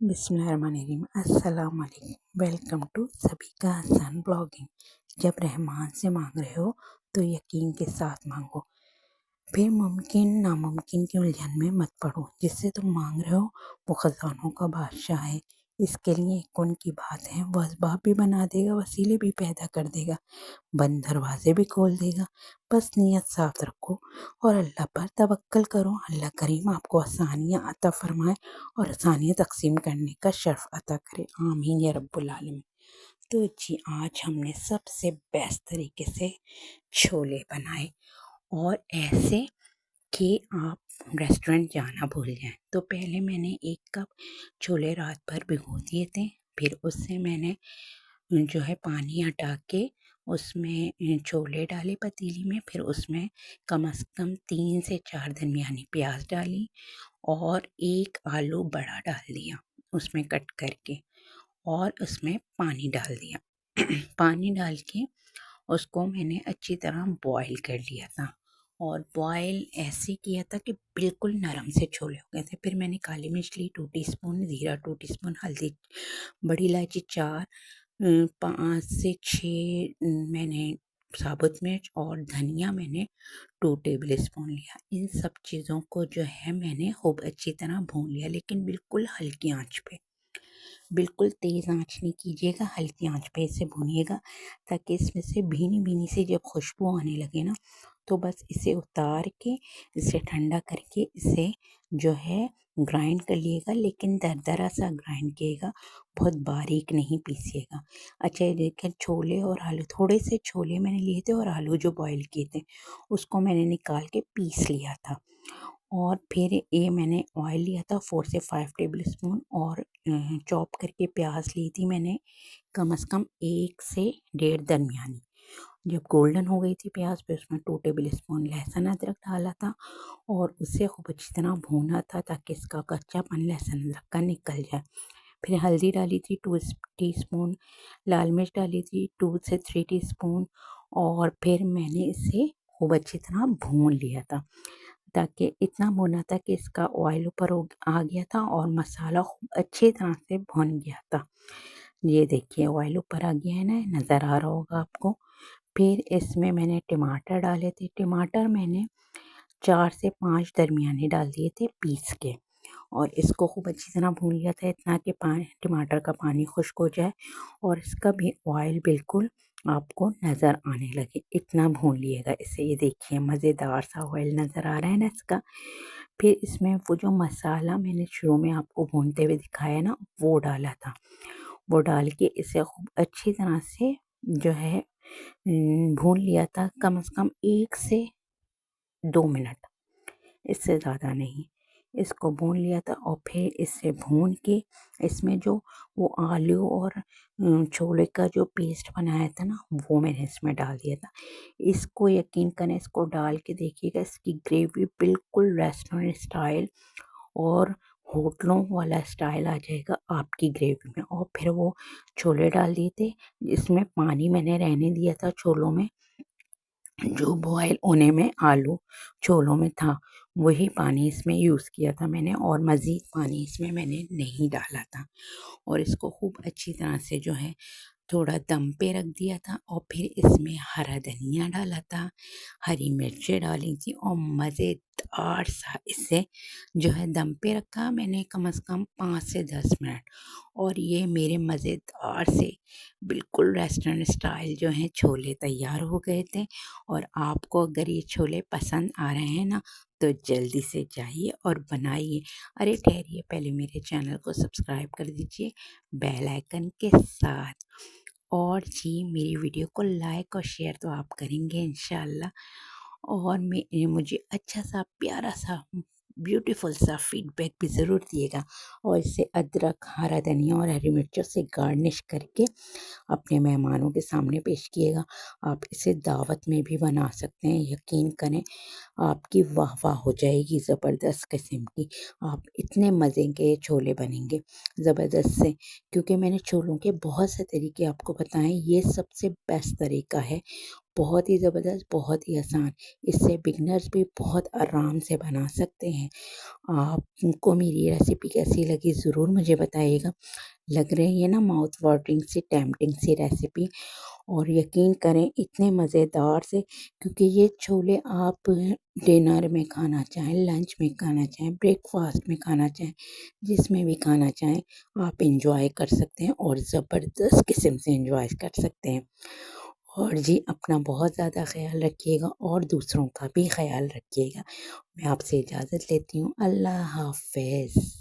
बिस्मिल्लाहिर्रहमानिर्रहीम। अस्सलाम वालेकुम। वेलकम टू सभी का आसान ब्लॉगिंग। जब रहमान से मांग रहे हो तो यकीन के साथ मांगो, फिर मुमकिन नामुमकिन की उलझन में मत पड़ो। जिससे तुम मांग रहे हो वो खजानों का बादशाह है। इसके लिए एक कौन की बात है, वो असबाब भी बना देगा, वसीले भी पैदा कर देगा, बंद दरवाजे भी खोल देगा। बस नीयत साफ रखो और अल्लाह पर तवक्कल करो। अल्लाह करीम आपको आसानियाँ अता फरमाए और आसानियाँ तकसीम करने का शर्फ अता करे। आमीन या रब्बुल आलमीन। तो जी, आज हमने सबसे बेस्ट तरीके से छोले बनाए, और ऐसे कि आप रेस्टोरेंट जाना भूल जाएं। तो पहले मैंने 1 कप छोले रात भर भिगो दिए थे। फिर उससे मैंने जो है पानी हटा के उसमें छोले डाले पतीली में। फिर उसमें कम से कम 3 से 4 दरमियानी प्याज डाली और 1 आलू बड़ा डाल दिया उसमें कट करके, और उसमें पानी डाल दिया। पानी डाल के उसको मैंने अच्छी तरह बॉईल कर लिया था, और बॉईल ऐसे किया था कि बिल्कुल नरम से छोले हो गए थे। फिर मैंने काली मिर्च ली 2 टीस्पून, ज़ीरा 2 टीस्पून, हल्दी, बड़ी इलायची 4, 5 से 6 मैंने साबुत मिर्च, और धनिया मैंने 2 टेबल स्पून लिया। इन सब चीज़ों को जो है मैंने खूब अच्छी तरह भून लिया, लेकिन बिल्कुल हल्की आंच पे। बिल्कुल तेज़ आंच नहीं कीजिएगा, हल्की आंच पे इसे भूनिएगा, ताकि इसमें से भीनी-भीनी सी जब खुशबू आने लगे ना, तो बस इसे उतार के इसे ठंडा करके इसे जो है ग्राइंड कर लिएगा, लेकिन दरदरा सा ग्राइंड कीजिएगा, बहुत बारीक नहीं पीसिएगा। अच्छा, ये देखिए छोले और आलू, थोड़े से छोले मैंने लिए थे और आलू जो बॉईल किए थे उसको मैंने निकाल के पीस लिया था। और फिर ये मैंने ऑयल लिया था 4 से 5 टेबल स्पून, और चॉप करके प्याज ली थी मैंने कम से कम 1 से 1.5 दरमियानी। जब गोल्डन हो गई थी प्याज, फिर उसमें 2 टेबल स्पून लहसुन अदरक डाला था, और उसे खूब अच्छी तरह भूना था ताकि इसका कच्चापन लहसुन अदरक का निकल जाए। फिर हल्दी डाली थी 2 टीस्पून, लाल मिर्च डाली थी 2 से 3 टीस्पून, और फिर मैंने इसे खूब अच्छी तरह भून लिया था, ताकि इतना भुना था कि इसका ऑयल ऊपर आ गया था और मसाला खूब अच्छी तरह से भुन गया था। ये देखिए ऑयल ऊपर आ गया है ना, नज़र आ रहा होगा आपको। फिर इसमें मैंने टमाटर डाले थे। टमाटर मैंने 4 से 5 दरमियाने डाल दिए थे पीस के, और इसको खूब अच्छी तरह भून लिया था, इतना कि टमाटर का पानी खुश्क हो जाए और इसका भी ऑयल बिल्कुल आपको नज़र आने लगे, इतना भून लिएगा इसे। ये देखिए मज़ेदार सा ऑयल नज़र आ रहा है ना इसका। फिर इसमें वो जो मसाला मैंने शुरू में आपको भूनते हुए दिखाया ना, वो डाला था। वो डाल के इसे खूब अच्छी तरह से जो है भून लिया था, कम से कम 1 से 2 मिनट, इससे ज़्यादा नहीं। इसको भून लिया था, और फिर इसे भून के इसमें जो वो आलू और छोले का जो पेस्ट बनाया था ना, वो मैंने इसमें डाल दिया था। इसको यकीन करें, इसको डाल के देखिएगा, इसकी ग्रेवी बिल्कुल रेस्टोरेंट स्टाइल और होटलों वाला स्टाइल आ जाएगा आपकी ग्रेवी में। और फिर वो छोले डाल दिए थे, इसमें पानी मैंने रहने दिया था छोलों में, जो बॉयल होने में आलू छोलों में था, वही पानी इसमें यूज़ किया था मैंने, और मज़ीद पानी इसमें मैंने नहीं डाला था। और इसको खूब अच्छी तरह से जो है थोड़ा दम पे रख दिया था, और फिर इसमें हरा धनिया डाला था, हरी मिर्चें डाली थी, और मज़ेदार सा इसे जो है दम पे रखा मैंने कम से कम 5 से 10 मिनट। और ये मेरे मज़ेदार से बिल्कुल रेस्टोरेंट स्टाइल जो हैं छोले तैयार हो गए थे। और आपको अगर ये छोले पसंद आ रहे हैं ना, तो जल्दी से जाइए और बनाइए। अरे ठहरिए, पहले मेरे चैनल को सब्सक्राइब कर दीजिए बेल आइकन के साथ। और जी, मेरी वीडियो को लाइक और शेयर तो आप करेंगे इंशाल्लाह, और मुझे अच्छा सा प्यारा सा ब्यूटीफुल सा फीडबैक भी ज़रूर दिएगा। और इसे अदरक, हरा धनिया और हरी मिर्चों से गार्निश करके अपने मेहमानों के सामने पेश किएगा। आप इसे दावत में भी बना सकते हैं, यकीन करें आपकी वाह वाह हो जाएगी ज़बरदस्त किस्म की। आप इतने मज़े के छोले बनेंगे ज़बरदस्त से, क्योंकि मैंने छोलों के बहुत से तरीके आपको बताएं, ये सबसे बेस्ट तरीका है बहुत ही ज़बरदस्त, बहुत ही आसान। इससे बिगनर्स भी बहुत आराम से बना सकते हैं। आपको मेरी रेसिपी कैसी लगी ज़रूर मुझे बताइएगा। लग रही है ना माउथ वाटरिंग सी, टेम्पटिंग सी रेसिपी, और यकीन करें इतने मज़ेदार से, क्योंकि ये छोले आप डिनर में खाना चाहें, लंच में खाना चाहें, ब्रेकफास्ट में खाना चाहें, जिसमें भी खाना चाहें आप इंजॉय कर सकते हैं और ज़बरदस्त किस्म से इंजॉय कर सकते हैं। और जी अपना बहुत ज़्यादा ख्याल रखिएगा और दूसरों का भी ख्याल रखिएगा। मैं आपसे इजाज़त लेती हूँ। अल्लाह हाफ़िज़।